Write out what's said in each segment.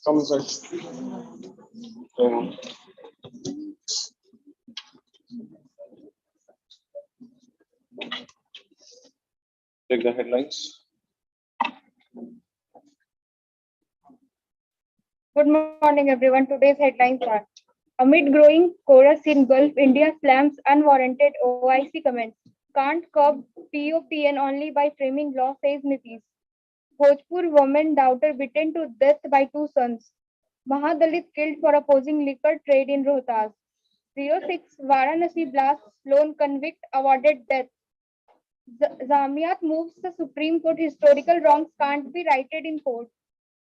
Come inside. Take the headlines. Good morning, everyone. Today's headlines are: amid growing chorus in Gulf, India slams unwarranted OIC comments. Can't curb POPN only by framing law, says Nitish. Bhojpur woman daughter beaten to death by two sons. Mahadalit killed for opposing liquor trade in Rohtas. 06 Varanasi blast, lone convict awarded death. Zamiat moves the Supreme Court. Historical wrongs can't be righted in court.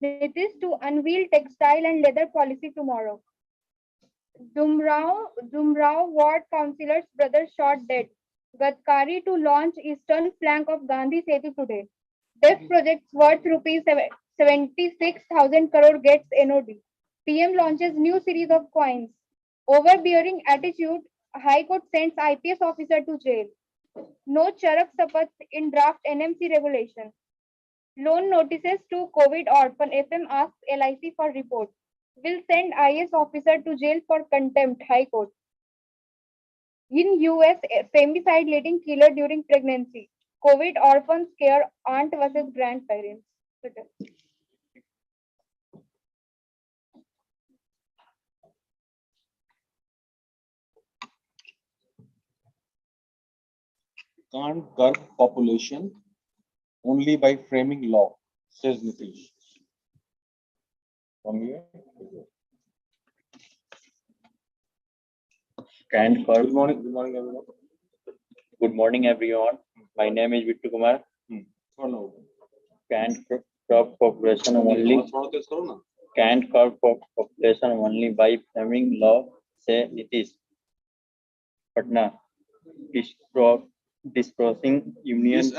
Nitish to unveil textile and leather policy tomorrow. Dumrao ward councillor's brother shot dead. Gadkari to launch eastern flank of Gandhi Setu today. DEF projects worth rupees 76,000 crore gets NOD. PM launches new series of coins. Overbearing attitude, High Court sends IPS officer to jail. No Charak Sapath in draft NMC regulation. Loan notices to COVID orphan. FM asks LIC for report. Will send IS officer to jail for contempt. High Court. In US, femicide leading killer during pregnancy. COVID orphans scare aunt versus grandparents. Can't curb population only by framing law, says Nitish. From here. Can't curb. Good morning everyone. Good morning, everyone. My name is Vittu Kumar. Hello. Can't curb population only. Can't curb population only by framing law, say Nitish. Patna. Disapproving Union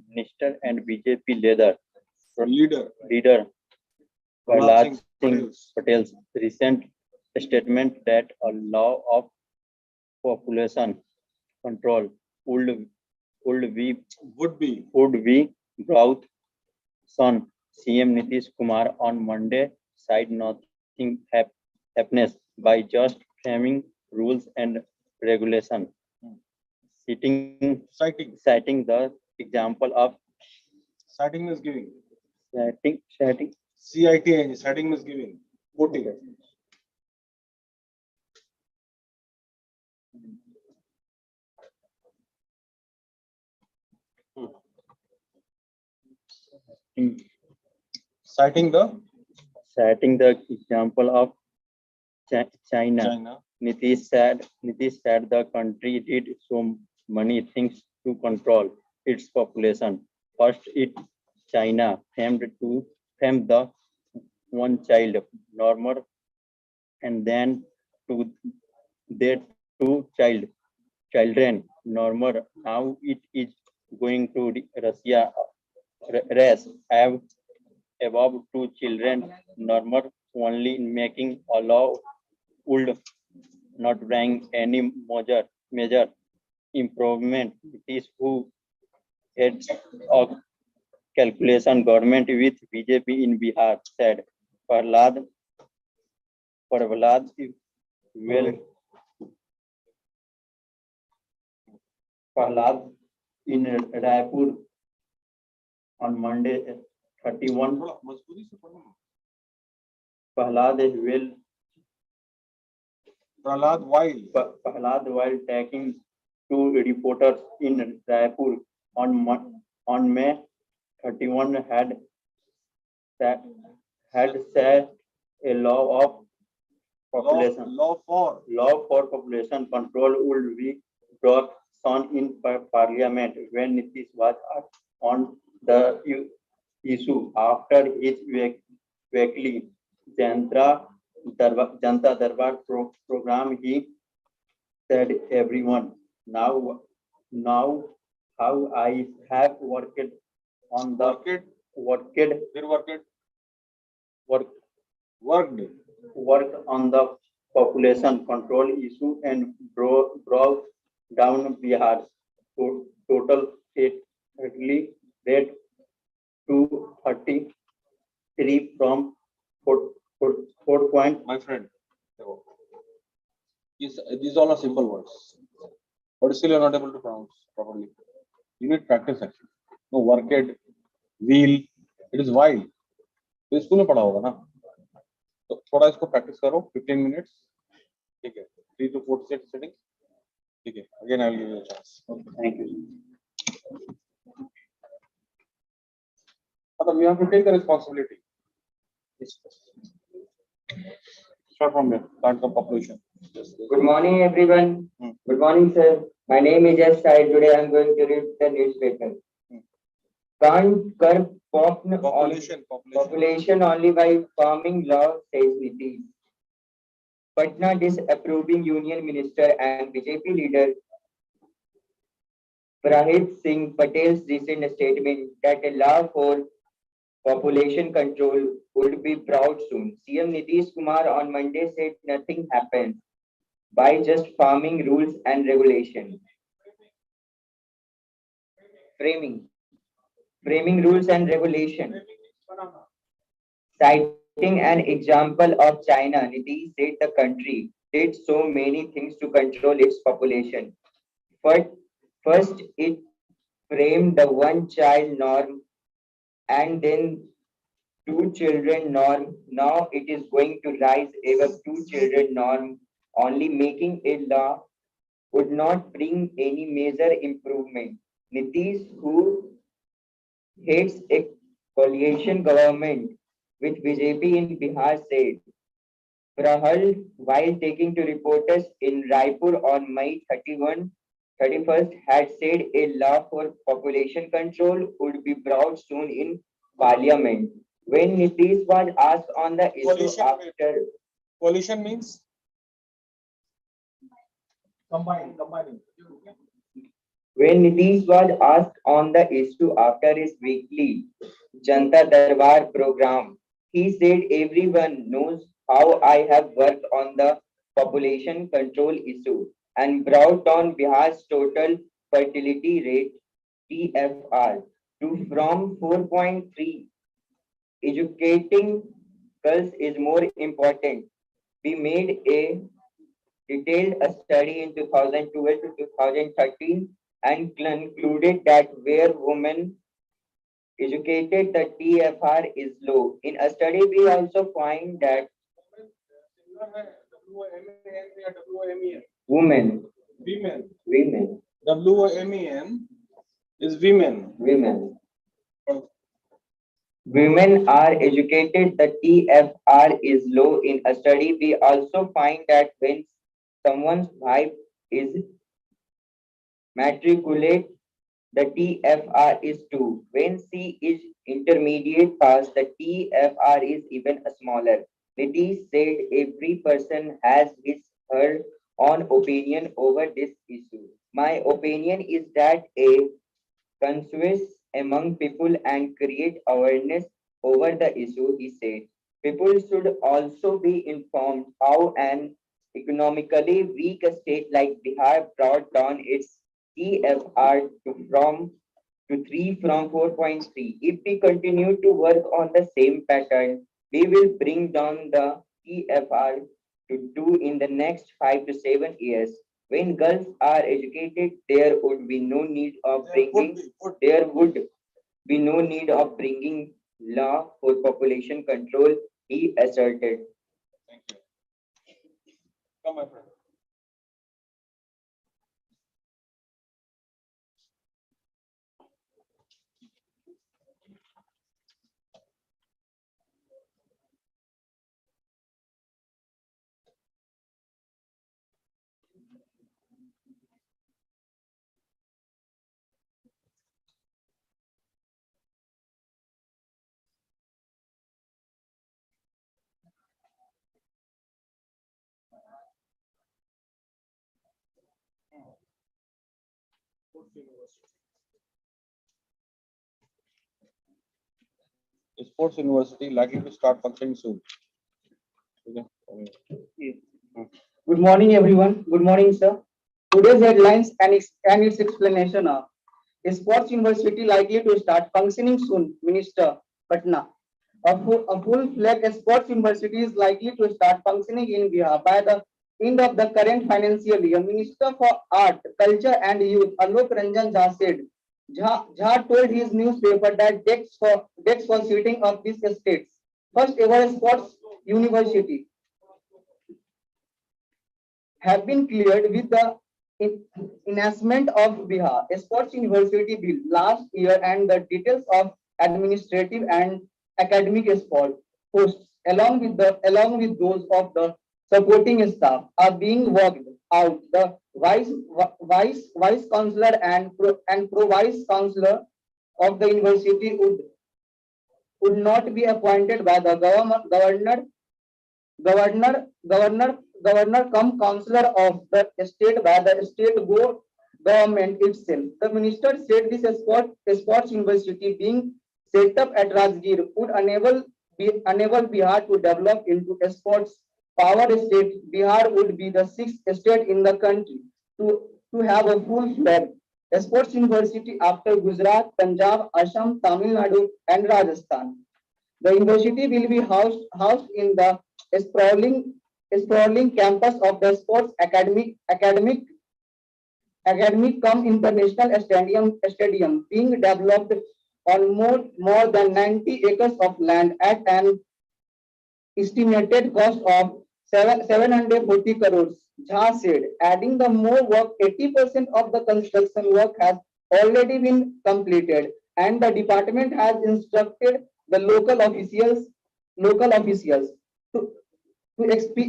Minister and BJP leader Prahlad Singh Patel's recent statement that a law of population control would be brought son CM Nitish Kumar on Monday said nothing happiness by just framing rules and regulation. Citing the example of Citing is giving. citing CIT citing is giving. Quoting. Citing the example of China. Nitish said the country did so many things to control its population. First, China framed the one child normal, and then to their two children normal. Now it is going to Russia race above two children normal, only making a law would not bring any major improvement. It is who heads of calculation government with BJP in Bihar, said Prahlad in Raipur on Monday 31. Prahlad while taking two reporters in Raipur on May 31 had said a law for population control would be brought on in parliament when Nitish was asked on the issue after his weekly Janta Darbar program. He said everyone now Now, how I have worked on the Worked, worked where worked, work worked. worked on the population control issue and brought down Bihar's total fatality rate to 33 from 4 My friend, देखो, these all are simple words, but still you're not able to pronounce properly. You need practice actually. No, worked, wheel, it is while. तो school में पढ़ा होगा ना, तो थोड़ा इसको practice करो 15 मिनट्स, ठीक है, 3 to 4 सेटिंग, ठीक है, again I will give you a chance. Thank you. मतलब you have to take the responsibility. Start from there, start the population. Good morning, everyone. Good morning, sir. My name is S. I. Today I am going to read the newspaper. Can't curb population only by farming law, says Nitish. Patna disapproving Union Minister and BJP leader Prahit Singh Patel's recent statement that a law for population control would be brought soon. CM Nitish Kumar on Monday said nothing happened by just farming rules and regulation. Framing rules and regulation. Citing an example of China, Nitish said the country did so many things to control its population. First, it framed the one-child norm and then two-children norm. Now it is going to rise above two-children norm. Only making a law would not bring any major improvement. Nitish, who heads a coalition government with BJP in Bihar, said Prahal, while taking to reporters in Raipur on May 31st, had said a law for population control would be brought soon in Parliament. When Nitish was asked on the issue after Coalition means combining. When Nitish was asked on the issue after his weekly Janta Darbar program, he said everyone knows how I have worked on the population control issue and brought down Bihar's total fertility rate TFR to from 4.3. Educating girls is more important. We made a detailed study in 2012 to 2013 and concluded that where women educated, the TFR is low. In a study, we also find that women, WOMEN is women. Women are educated, the TFR is low. In a study, we also find that when someone's wife is matriculate, the TFR is 2. When she is intermediate pass, the TFR is even smaller. Nitish said every person has her own opinion over this issue. My opinion is that a consensus among people and create awareness over the issue, he said. People should also be informed how an economically weak state like Bihar brought down its TFR to 3 from 4.3. If we continue to work on the same pattern, we will bring down the TFR to 2 in the next 5 to 7 years. When girls are educated, there would be no need of bringing law for population control, he asserted. Thank you. Come, my friend. Sports university likely to start functioning soon. Okay. Good morning, everyone. Good morning, sir. Today's headlines and its explanation are: a sports university likely to start functioning soon, Minister Patna. A full-fledged sports university is likely to start functioning in Bihar by the end of the current financial year. Minister for Art, Culture and Youth, Alok Ranjan Jha said. Jha told his newspaper that decks for setting up this state's first ever sports university have been cleared with the enactment of Bihar Sports University Bill last year, and the details of administrative and academic sport posts along with those of the supporting staff are being worked out. The vice chancellor and pro vice chancellor of the university would not be appointed by the governor come councillor of the state by the state government itself. The minister said this sports university being set up at Rajgir would enable Bihar to develop into a sports power state. Bihar would be the sixth state in the country to have a full-fledged sports university after Gujarat, Punjab, Assam, Tamil Nadu, and Rajasthan. The university will be housed in the sprawling campus of the sports academic come international stadium being developed on more than 90 acres of land at an estimated cost of 740 crores. Jha said, adding the more work, 80% of the construction work has already been completed, and the department has instructed the local officials to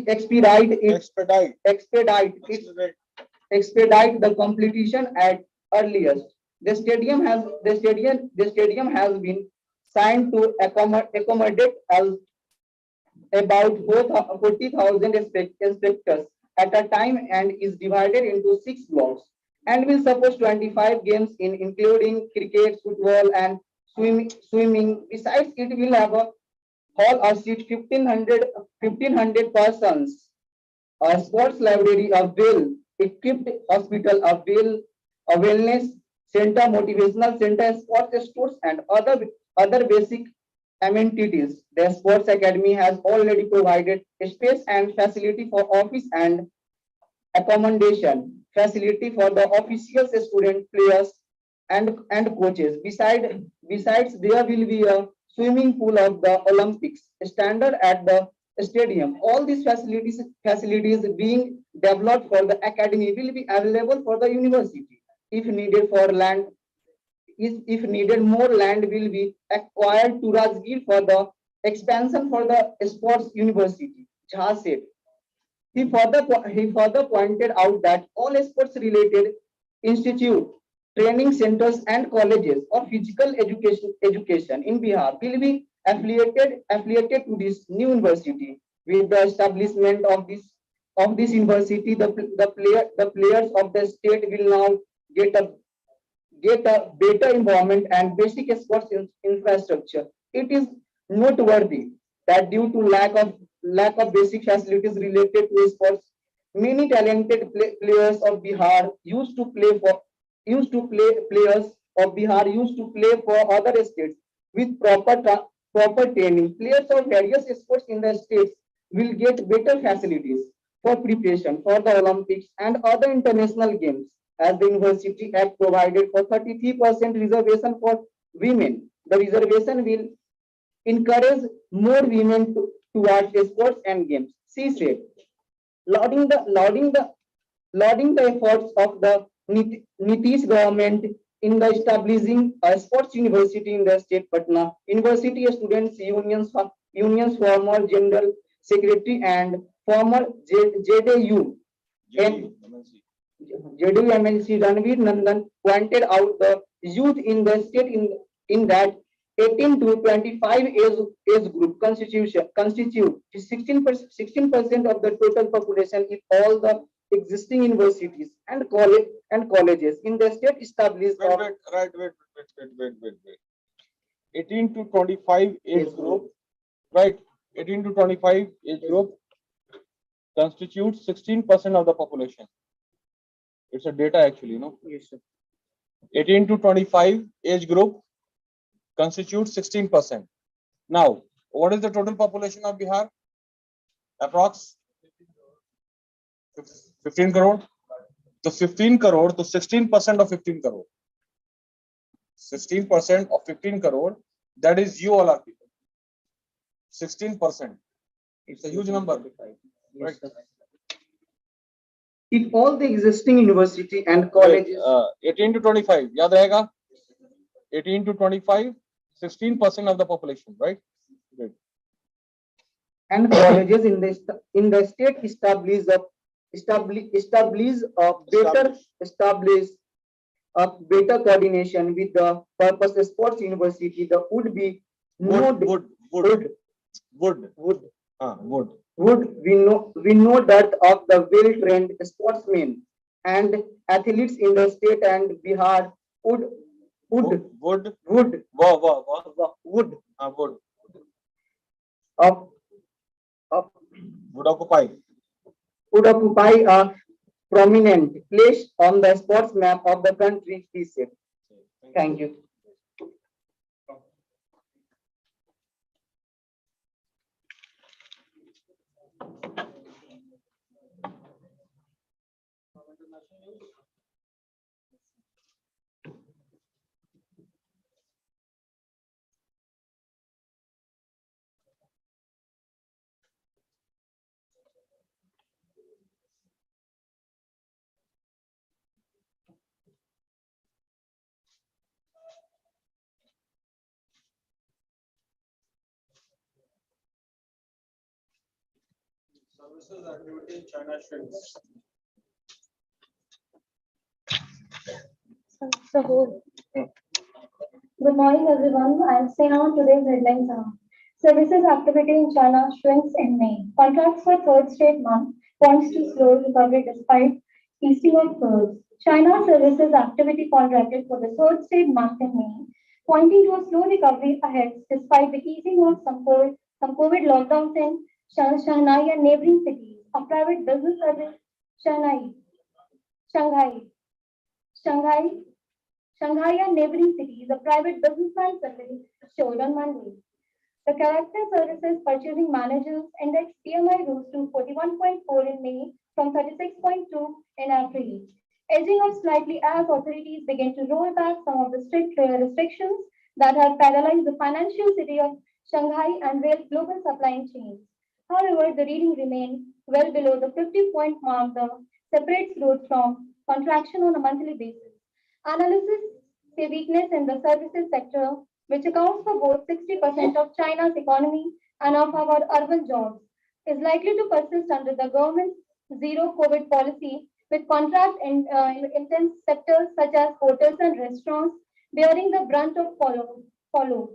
expedite the completion at earliest. The stadium has been signed to accommodate about 40,000 spectators at a time and is divided into 6 blocks and will support 25 games including cricket, football and swimming. Besides, it will have a hall or seat 1500 persons, a sports library, a well-equipped hospital, a wellness center, motivational center, sports stores, and other basic amenities. The sports academy has already provided space and facility for office and accommodation facility for the officials, student, players, and coaches. Besides, there will be a swimming pool of the Olympics standard at the stadium. All these facilities being developed for the academy will be available for the university. If needed more land will be acquired to Rajgir for the expansion for the sports university. Jha said. He further pointed out that all sports related institute, training centers and colleges of physical education in Bihar will be affiliated to this new university. With the establishment of this university, the players of the state will now get a better environment and basic sports infrastructure. It is noteworthy that due to lack of basic facilities related to sports, many talented players of Bihar used to play for other states with proper training. Players of various sports in the states will get better facilities for preparation for the Olympics and other international games, as the University Act provided for 33% reservation for women. The reservation will encourage more women towards sports and games. She said, lauding the efforts of the Nitish government in the establishing a sports university in the state Patna. University Students Union's former General Secretary and former JDU MLC Ranveer Nandan pointed out the youth in the state in that 18 to 25 age group constitute 16% of the total population if all the existing universities and colleges in the state established Wait, of wait, right, wait. 18 to 25 age group, right? 18 to 25 age group constitutes 16% of the population. It's a data actually, 18 to 25 age group constitutes 16%. Now, what is the total population of Bihar? Approx 15 crore. So 15 crore to 16% of 15 crore. 16% of 15 crore, that is you all are people. 16%. It's a huge number. Right? if all the existing university and colleges 18 to 25, yaad rahega? 18 to 25, 16% of the population, right? Good. and colleges in the state establish a better coordination with the purpose sports university. There would be no Wood. we know that of the well-trained sportsmen and athletes in the state and Bihar would Wood. would Wood. of Would occupy. would occupy a prominent place on the sports map of the country, he said. Thank you. Services activity in China shrinks. Good morning, everyone. I am Sena. Today's headlines are: services activity in China shrinks in May. Contracts for third straight month points to slow recovery despite easing of curves. China services activity contracted for the third straight month in May, pointing to a slow recovery ahead despite the easing of some COVID lockdowns in Shanghai and neighboring cities. A private business service, Shanghai, Shanghai, Shanghai, Shanghai and neighboring cities, a private businessman survey showed on Monday. The character services purchasing managers index PMI rose to 41.4 in May from 36.2 in April, edging up slightly as authorities begin to roll back some of the strict restrictions that have paralyzed the financial city of Shanghai and rail global supply chains. However, the reading remained well below the 50-point mark that separates growth from contraction on a monthly basis. Analysis say weakness in the services sector, which accounts for both 60% of China's economy and of our urban jobs, is likely to persist under the government's zero COVID policy, with contract intense sectors such as hotels and restaurants bearing the brunt of follow.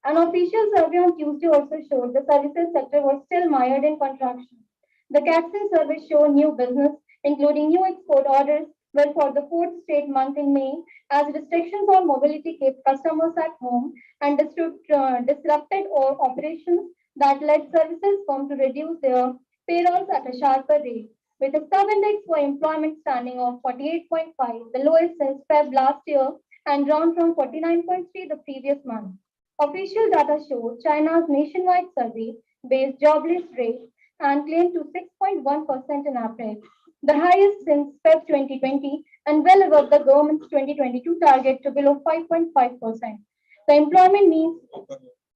An official survey on Tuesday also showed the services sector was still mired in contraction. The Caxton survey showed new business, including new export orders, were for the fourth straight month in May, as restrictions on mobility kept customers at home and disrupted operations that led services firms to reduce their payrolls at a sharper rate. With a sub-index for employment standing of 48.5, the lowest since Feb last year, and down from 49.3 the previous month. Official data show China's nationwide survey-based jobless rate and climbed to 6.1% in April, the highest since Feb 2020 and well above the government's 2022 target to below 5.5%. The employment means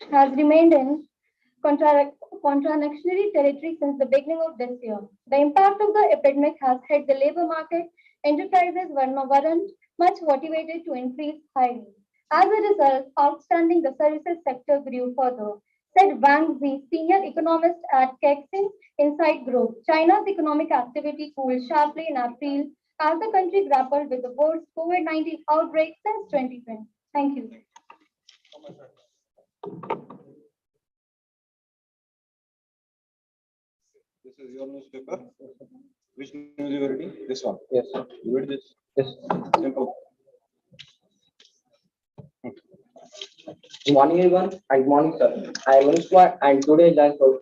has remained in contractionary territory since the beginning of this year. The impact of the epidemic has hit the labor market. Enterprises weren't much motivated to increase hiring. As a result, outstanding the services sector grew further, said Wang Zi, senior economist at Caxton Insight Group. China's economic activity cooled sharply in April as the country grappled with the worst COVID-19 outbreak since 2020. Thank you. This is your newspaper. Which news you are reading? This one. Yes, sir. You read this. Yes. Simple. Good morning, everyone, and good morning, sir. I am Anushka, and today lunch for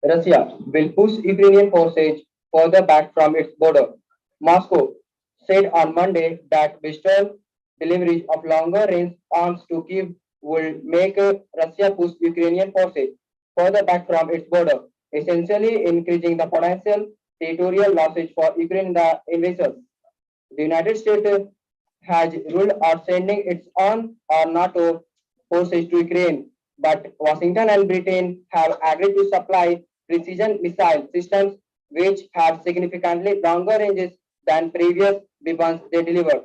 Russia will push Ukrainian forces further back from its border. Moscow said on Monday that Western deliveries of longer-range arms to Kyiv will make Russia push Ukrainian forces further back from its border, essentially increasing the potential territorial losses for Ukraine in the invasion. The United States has ruled out sending its own or NATO forces to Ukraine, but Washington and Britain have agreed to supply precision missile systems which have significantly longer ranges than previous weapons they delivered.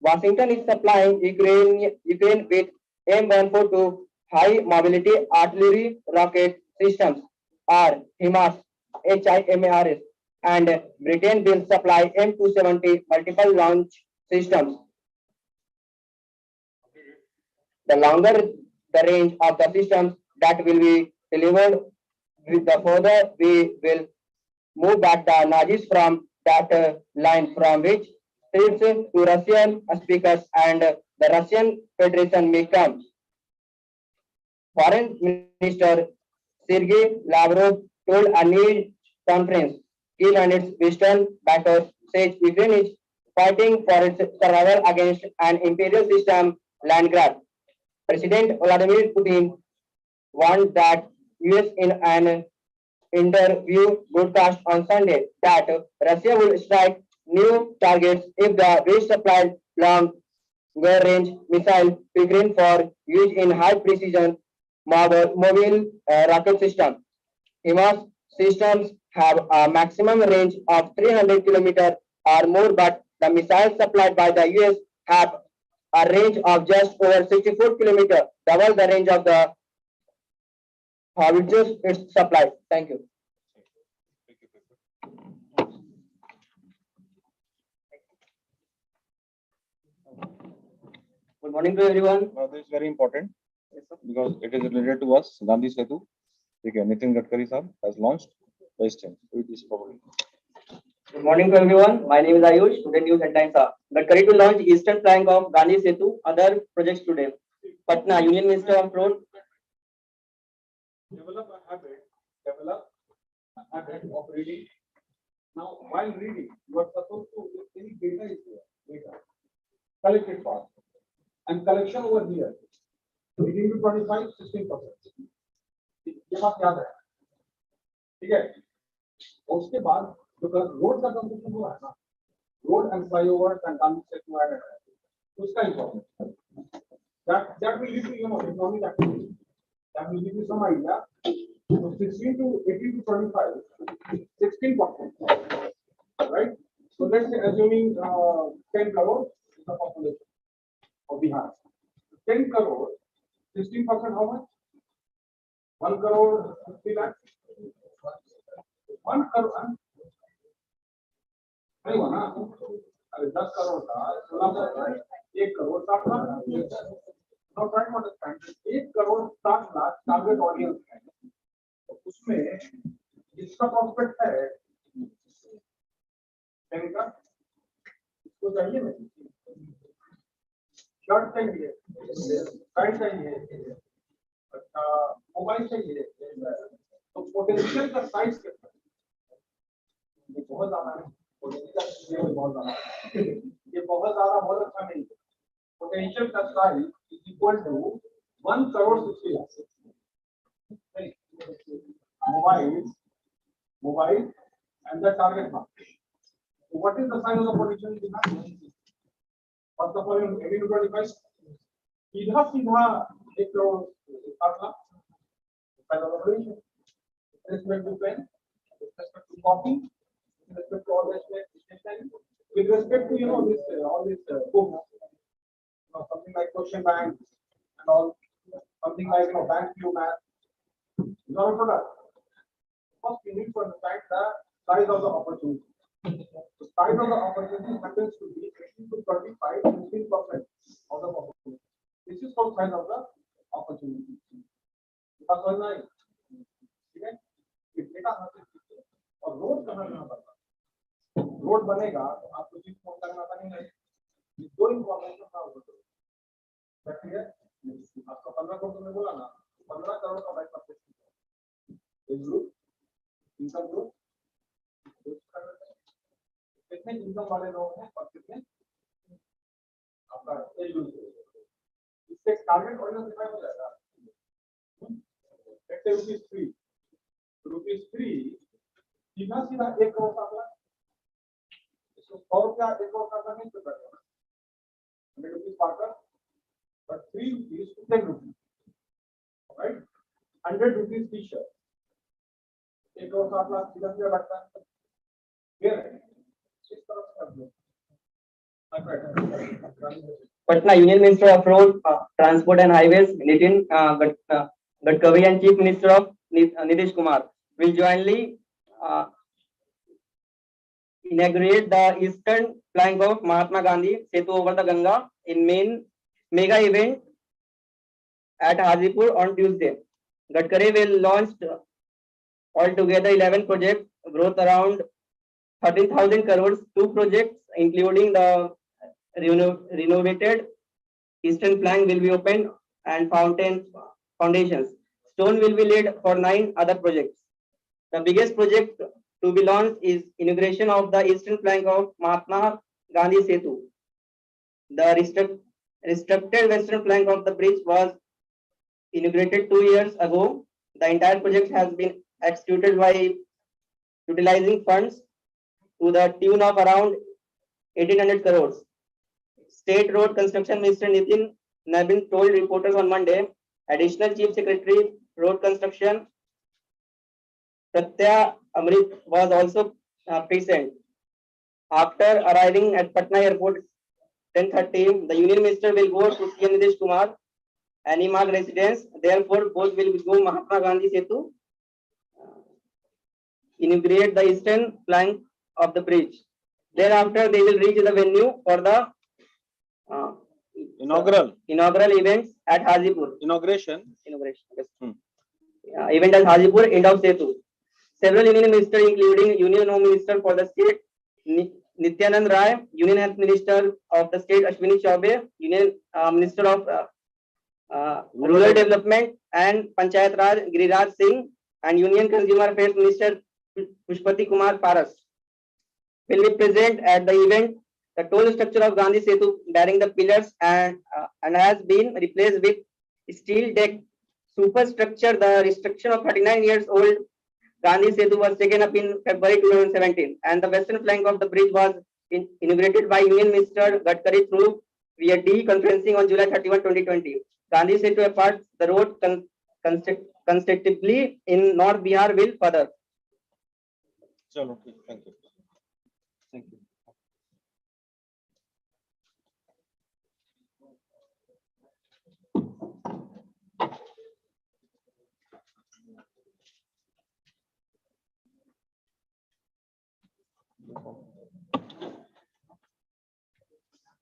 Washington is supplying Ukraine with M142 high mobility artillery rocket systems or HIMARS, and Britain will supply M270 multiple launch systems. The longer the range of the systems that will be delivered, with the further we will move back the Nazis from that line from which threats to Russian speakers and the Russian Federation may come. Foreign Minister Sergei Lavrov told a news conference, Kyiv and its western backers says Ukraine is fighting for its survival against an imperial system land grab. President Vladimir Putin warned that US in an interview broadcast on Sunday that Russia will strike new targets if the West supplied long-range missile to Ukraine for use in high-precision mobile rocket system. HIMARS systems have a maximum range of 300 kilometers or more, but the missiles supplied by the US have a range of just over 64 kilometers, double the range of the howitzers it's supplied. Thank you. Good morning to everyone. Now this is very important because it is related to us. Gandhi Setu. Okay, Nitin Gadkari sir has launched West End. Read this properly. Good morning to everyone. My name is Ayush. Today news headlines are Gadkari to launch eastern flank of Gandhi Setu. Other projects today. Patna Union Minister of Road. Develop a habit of reading. Now, while reading, you are supposed to, if any data is there, data, collect it fast. And collection over here, 18 to 25, 16%. ये बात याद है, ठीक है? उसके बाद जो road का कंस्ट्रक्शन हुआ है ना, road and flyover and Gandhi Setu added है, उसका importance. That will lead to economic activity. That will give you some idea. So 16 to 18 to 25, 16%, right? So let's say assuming 10 crore is the population of Bihar. 10 crore, 16% how much? 1 crore 50 lakhs. 1 crore. नहीं हुआ ना? अरे 10 crore था, 16 1 crore 60 lakh. Now try to understand. 1 crore 60 lakh target audience है. उसमें जिसका prospect है का इसको चाहिए नहीं, शर्ट चाहिए, पैंट चाहिए, अच्छा मोबाइल चाहिए, तो पोटेंशियल का साइज कितना है? ये बहुत ज्यादा है. पोटेंशियल बहुत ज्यादा है. ये बहुत ज्यादा बहुत अच्छा नहीं है. पोटेंशियल का size is equal to 1 crore 60 lakhs. Mobile and the target market. So what is the size of the potential in Bihar? First of all, in 18 to 25, सीधा 1 crore 60 lakh size of the potential. With respect to pen, with respect to copy, with respect to all this stationery, with respect to this all this books, something like question bank and all, something like bank view math. These are all products. First, we need to understand the size of the opportunity. The size of the opportunity happens to be 18 to 25, 16% of the population. This is called size of the opportunity. बस समझना है, ठीक है? ये data हासिल कीजिए और road कहाँ कहाँ बनता है? रोड बनेगा तो आपको चीज फोन करना पड़ेगा। ये दो इन्फॉर्मेशन का होगा, ठीक है? आपका 15 करोड़ तुमने बोला ना, 15 करोड़ का बाइक परचेज किया, ग्रुप इनकम ग्रुप कितने इनकम वाले लोग हैं और कितने आपका एज ग्रुप, इससे टारगेट ऑडियंस डिफाइन हो जाएगा। रुपीज थ्री सीधा सीधा 1 करोड़ का प्लान, इसको 100 रुपया 1 करोड़ का नहीं कर सकते, 100 रुपीज पाकर, but 3 rupees to 10 rupees, right? 100 rupees t-shirt, 1 crore का प्लान सीधा सीधा लगता है, क्लियर है? इस तरह से कर लो। Patna Union Minister of Road, Transport and Highways, Nitin Gadkari, and Chief Minister of Nitish Kumar will jointly inaugurate the eastern flank of Mahatma Gandhi Setu over the Ganga in main mega event at Hajipur on Tuesday. Gadkari will launch altogether 11 projects worth around 13,000 crores. 2 projects, including the renovated eastern flank, will be opened and foundations. Stone will be laid for 9 other projects. The biggest project to be launched is inauguration of the eastern flank of Mahatma Gandhi Setu. The restricted western flank of the bridge was inaugurated 2 years ago. The entire project has been executed by utilizing funds to the tune of around 1,800 crores. State Road Construction Minister Nitin Nabin told reporters on Monday. Additional Chief Secretary Road Construction Pratya Amrit was also present. After arriving at Patna Airport 10:30, the Union Minister will go to CM Nitish Kumar and Imag residence. Therefore, both will go Mahatma Gandhi Setu, inaugurate the eastern flank of the bridge. Thereafter, they will reach the venue for the inaugural events at Hajipur. Inauguration. Yes. Event at Hajipur, end of Setu. Several union ministers, including Union Home Minister for the state Nityanand Rai, Union Health Minister of the state Ashwini Chaubey, Union Minister of Rural Development and Panchayat Raj Giriraj Singh, and Union Consumer Affairs Minister Pushpati Kumar Paras will be present at the event. The toll structure of Gandhi Setu bearing the pillars and has been replaced with steel deck superstructure. The restriction of 39 years old Gandhi Setu was taken up in February 2017, and the western flank of the bridge was inaugurated by Union Minister Gadkari through via conferencing on July 31, 2020. Gandhi Setu apart, the road constructively in North Bihar will further. Chalo, thank you. Thank you.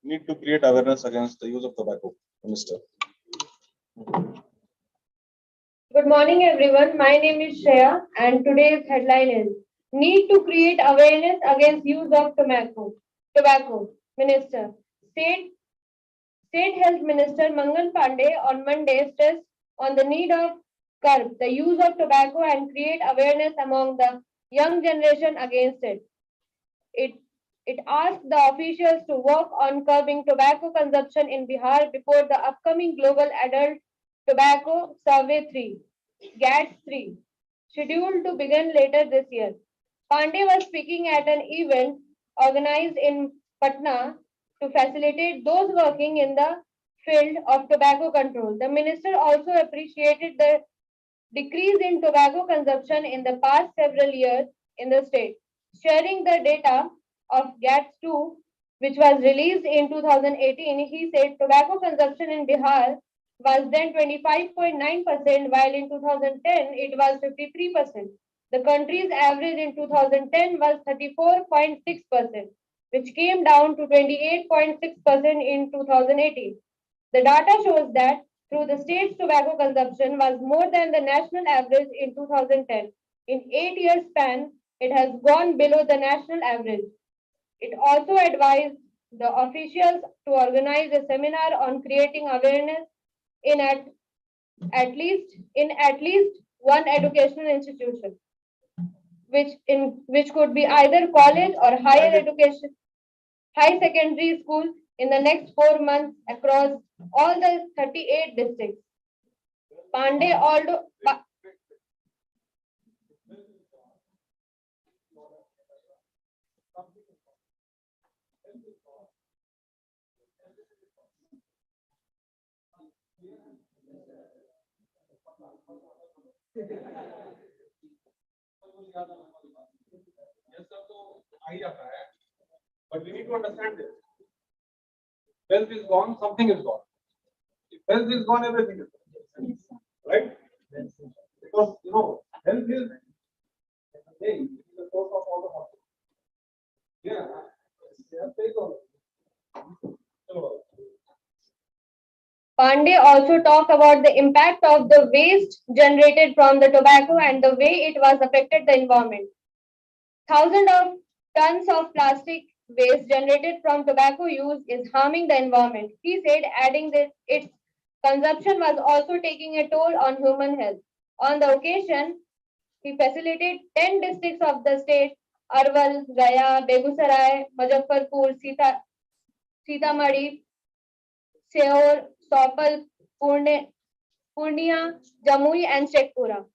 Need to create awareness against the use of tobacco, Minister. Good morning, everyone. My name is Shreya, and today's headline is Need to create awareness against use of tobacco. Minister. State Health Minister Mangal Pandey on Monday stressed on the need of curb the use of tobacco and create awareness among the young generation against it. It asked the officials to work on curbing tobacco consumption in Bihar before the upcoming Global Adult Tobacco Survey 3, GATS 3, scheduled to begin later this year. Pandey was speaking at an event organized in Patna to facilitate those working in the field of tobacco control. The minister also appreciated the decrease in tobacco consumption in the past several years in the state, sharing the data of GATS 2, which was released in 2018. He said tobacco consumption in Bihar was then 25.9%, while in 2010 it was 53%. The country's average in 2010 was 34.6%, which came down to 28.6% in 2018. The data shows that through the state's tobacco consumption was more than the national average in 2010. In 8 years span, it has gone below the national average. It also advised the officials to organize a seminar on creating awareness in at least one educational institution, which could be either college or high secondary school in the next 4 months across all the 38 districts. Pandey also Yes, sir, तो आ ही जाता है. But we need to understand this. Wealth is gone, something is gone. If wealth is gone, everything is gone. Right? Because health is the source of all the health. Yeah. Pandey also talked about the impact of the waste generated from the tobacco and the way it was affected the environment. Thousands of tons of plastic waste generated from tobacco use is harming the environment. He said, adding that its consumption was also taking a toll on human health. On the occasion, he facilitated 10 districts of the state: Arwal, Gaya, Begusarai, Muzaffarpur, Sitamarhi, Seor, Sopal, Purnia, Jamui, and Sheikhpura.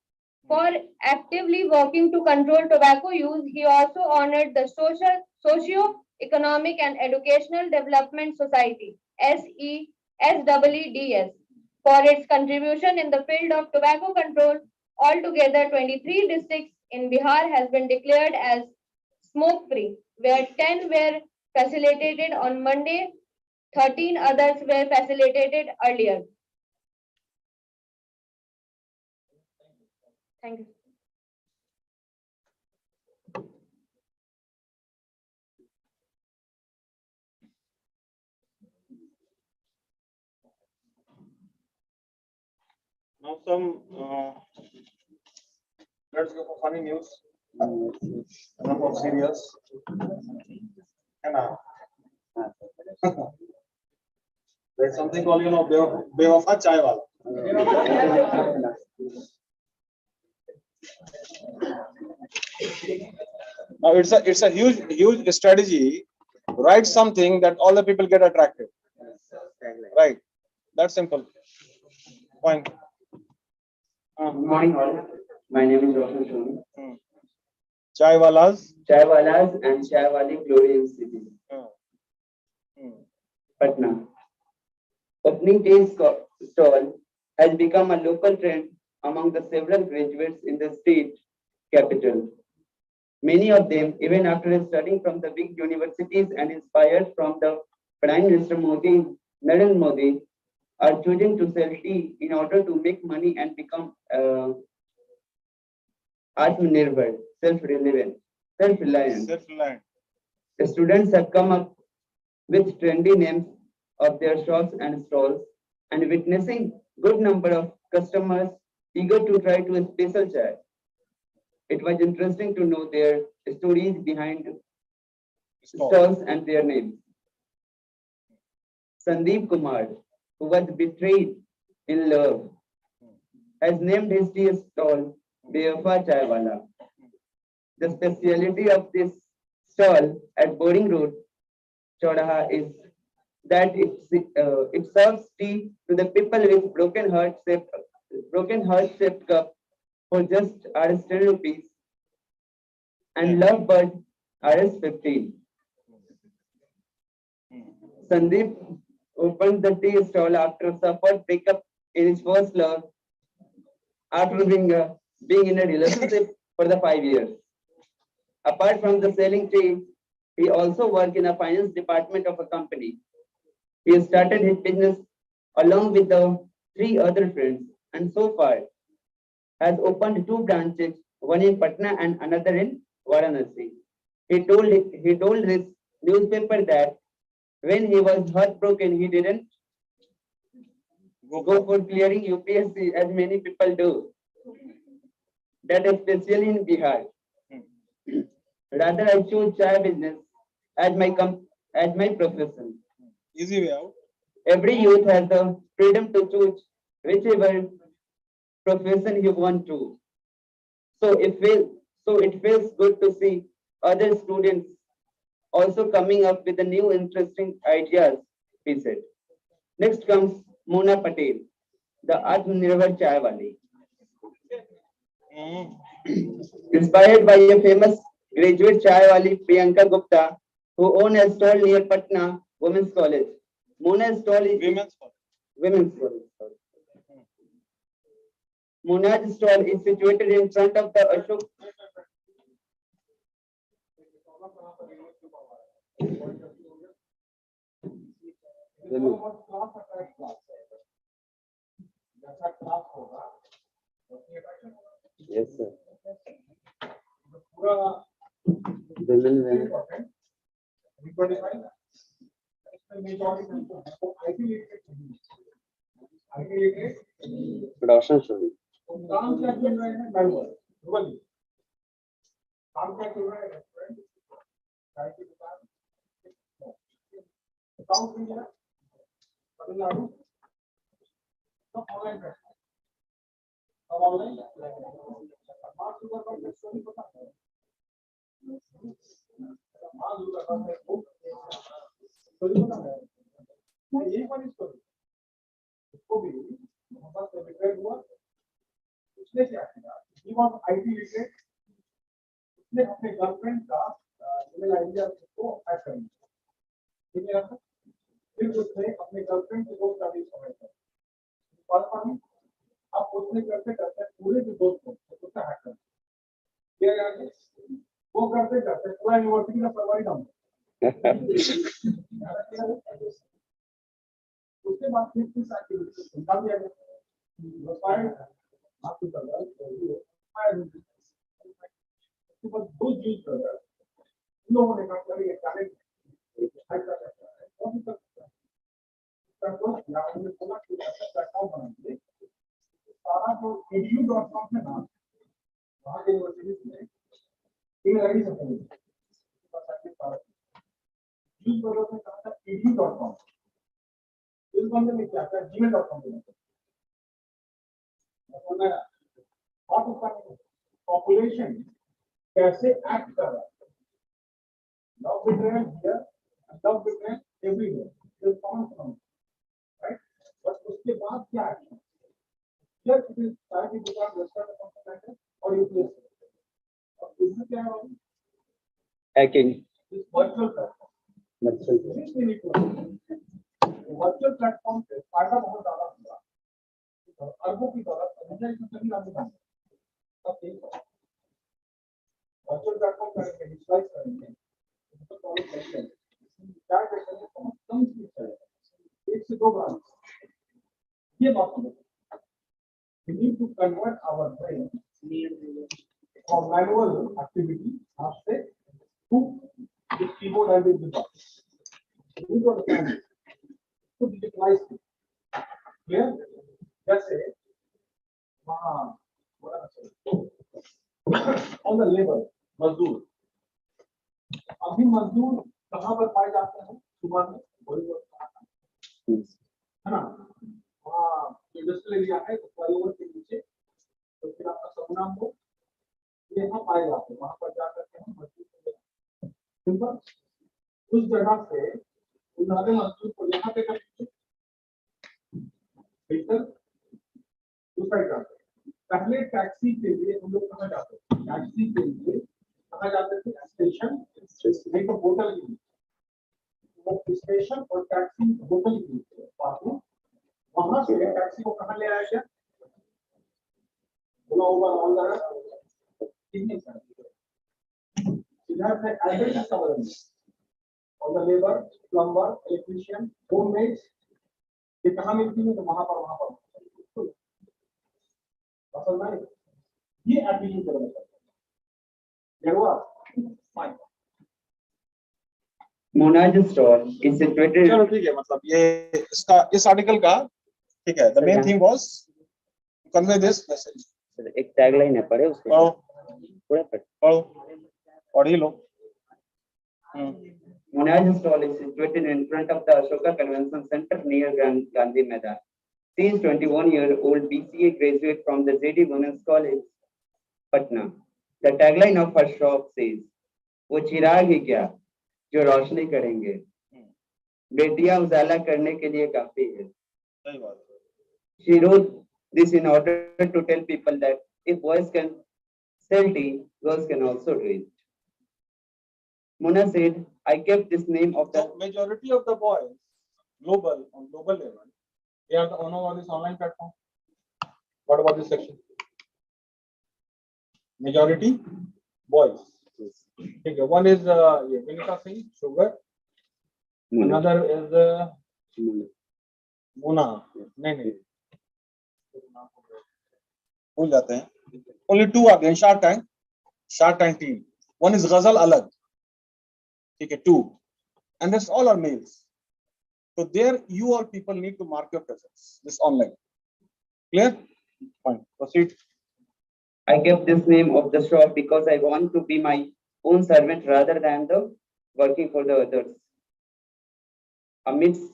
For actively working to control tobacco use, he also honored the Socio-Economic and Educational Development Society SEEDS for its contribution in the field of tobacco control. Altogether, 23 districts in Bihar has been declared as smoke-free, where 10 were facilitated on Monday, 13 others were facilitated earlier. Thank you. Now let's go for funny news. Enough of serious. There's something called Bewafa Chai Wala. Now it's a huge strategy. Write something that all the people get attracted. Right. That's simple. Fine. Good morning, all. My name is Roshan Shoni. Chai Walas. Chai Walas and Chai Wali Glory in City. Patna. Opening tea stall has become a local trend among the several graduates in the state capital. Many of them, even after studying from the big universities and inspired from the Prime Minister Narendra Modi, are choosing to sell tea in order to make money and become Atmanirbhar, self-reliant. The students have come up with trendy names of their shops and stalls, and witnessing good number of customers eager to try to a special chai. It was interesting to know their stories behind stalls and their names. Sandeep Kumar, who was betrayed in love, has named his tea stall Bewafa Chai Wala. The speciality of this stall at Boring Road, Chowraha, is that it serves tea to the people with broken heart shaped cup for just Rs 10 rupees and lovebird Rs 15. Sandeep opened the tea stall after a suffered breakup in his first love after being in a relationship for the 5 years. Apart from the selling tea, he also worked in a finance department of a company. He started his business along with the 3 other friends, and so far has opened 2 branches, one in Patna and another in Varanasi. He told his newspaper that when he was heartbroken, he didn't go for clearing UPSC as many people do. That especially in Bihar. Rather, I choose chai business as my profession. Easy way out. Every youth has the freedom to choose whichever profession you want to. So it feels good to see other students also coming up with the new interesting ideas, he said. Next comes Mona Patel, the Atmanirbhar Chai Wali. Inspired by a famous graduate chai wali Priyanka Gupta, who owns a stall near Patna Women's College. Mona's stall is Women's college. Women's College. Sorry. Mona's stall is situated in front of the Ashok. Yes, sir. Production story. काम क्या चल रहा है manual Dhruval जी काम क्या चल रहा है रेस्टोरेंट चाय की दुकान साउथ इंडिया तमिलनाडु सब ऑनलाइन है सब ऑनलाइन मार्च सुपर पर स्टोरी पता है मार्च सुपर पर स्टोरी पता है ये वाली स्टोरी इसको भी मोहब्बत से बिगड़ हुआ उसने क्या किया ही वाज आईटी लिटरेट उसने अपने गर्लफ्रेंड का ईमेल आईडी को हैक कर लिया ठीक है फिर उसने अपने गर्लफ्रेंड के दोस्त का भी समय कर पानी अब उसने करते करते पूरे जो दोस्त को उसका हैक कर दिया यार वो करते करते पूरा यूनिवर्सिटी का सर्वर डाउन उसके बाद फिर किस एक्टिविटी निकाल दिया गया आपको पता है तो दो चीज कर रहा है इन लोगों ने कहा कि ये टैलेंट हाई कर सकता है और भी कर सकता है तो यहाँ हमने बोला कि ऐसा प्लेटफॉर्म बनाएंगे सारा जो edu.com है ना वहाँ के यूनिवर्सिटीज में इन लगी सकते हैं यूज करो ने कहा था edu.com इस बंदे ने क्या किया gmail.com और उसका पॉपुलेशन कैसे एक्ट कर रहा है love betrayal here love betrayal everywhere is common from right but उसके बाद क्या एक्शन हियर इट इज चाय की दुकान रेस्टोरेंट कंसल्टेंट और यूपीएस और इसमें क्या है हैकिंग इस वर्चुअल प्लेटफॉर्म वर्चुअल प्लेटफॉर्म पे फायदा बहुत ज्यादा हुआ अरबों की दौलत सभी राज्य का सब ठीक है वर्चुअल प्लेटफॉर्म करेंगे डिजिटलाइज करेंगे तो कॉलेज करेंगे क्या करेंगे बहुत कम चीज है एक से दो ब्रांच ये बात है we need to convert our brain from manual activity आपसे to this keyboard and this device we need to understand to digitalize it clear जैसे वहाँ ऑन द लेबर मजदूर अभी मजदूर कहाँ पर पाए जाते हैं सुबह में है ना वहाँ इंडस्ट्रियल एरिया है तो फ्लाईओवर के नीचे तो फिर आपका सबनाम हो यहाँ पाए जाते हैं वहाँ पर जा करके हम मजदूर सिंपल उस जगह से उन्होंने मजदूर को यहाँ पे कर दूसरा काम पहले टैक्सी के लिए हम लोग कहाँ जाते थे टैक्सी के लिए कहाँ जाते थे स्टेशन नहीं तो होटल के लिए वो स्टेशन और टैक्सी होटल के लिए वहां से टैक्सी को कहाँ ले आया गया ओवर ऑल इधर से एवरेज कवर और the labour plumber electrician homemade ये कहाँ मिलती है तो वहां पर ये एप्लीकेशन करेंगे Mona's stall is situated. चलो ठीक है मतलब ये इसका इस आर्टिकल का ठीक है, the main thing was to convey this message. एक टैगलाइन है, पढ़े उसके पढ़ो पूरा पढ़। पढ़ो पढ़ ही लो। Monaj stall is situated in front of the Ashoka Convention Center near Gandhi Maidan. She is 21-year-old BCA graduate from the JD Women's College, Patna. The tagline of her shop says, "वो चिराग ही क्या जो रोशनी करेंगे, बेटियां उजाला करने के लिए काफी है." सही बात है। She wrote this in order to tell people that if boys can sell tea, girls can also do it. Mona said, "I kept this name of the So majority of the boys on global level, they are the owner of this online platform. What about this section? Majority boys. ठीक है, one is ये Vinita Singh, sugar. Another is Mona. नहीं भूल जाते हैं। Only two are there in Shark Tank team. One is Ghazal Alag. ठीक है, two, and that's all are males. So there you all people need to mark your presence this online. Clear? Fine. Proceed. I kept this name of the shop because I want to be my own servant rather than the working for the others. Amidst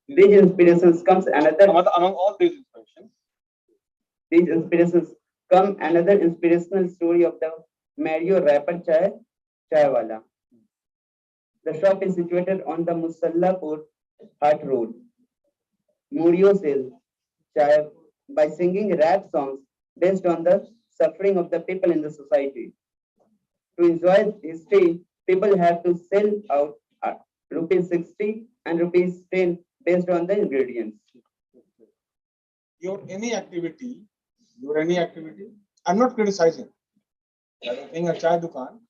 these inspirations comes another. Among all these inspirations, These inspirations come another inspirational story of the Mario rapper Chai Wala. The shop is situated on the Musallapur Hut Road. Murio sells chai by singing rap songs based on the suffering of the people in the society. To enjoy his tea, people have to sell out rupees 60 and rupees 10 based on the ingredients. your any activity, I'm not criticizing. Being a chai dukan,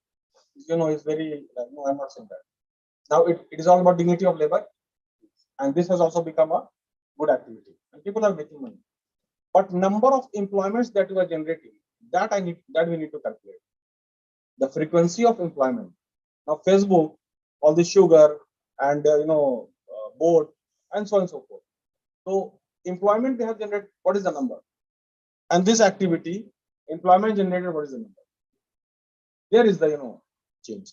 is very, no, I'm not saying that. Now it is all about dignity of labor, and this has also become a good activity, and people are making money. But number of employments that you are generating, that we need to calculate. The frequency of employment. Now Facebook, all the sugar and board and so on and so forth. So employment they have generated, what is the number? And this activity, employment generated, what is the number? There is the change,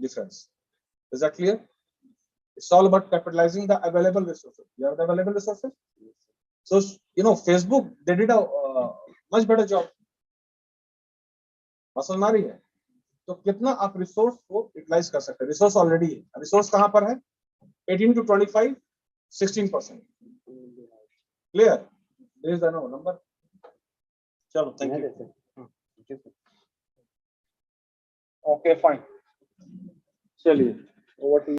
difference. Is that clear? It's all about capitalizing the available resources. You have the available resources. So Facebook, they did a much better job. समझ में आ रही है? तो कितना आप resource को utilise कर सकते हैं? रिसोर्स ऑलरेडी है, रिसोर्स कहां पर है? 18 to 25, 16%. Clear? There is the number. चलो, थैंक यू. Okay, fine. चलिए, ओवर टू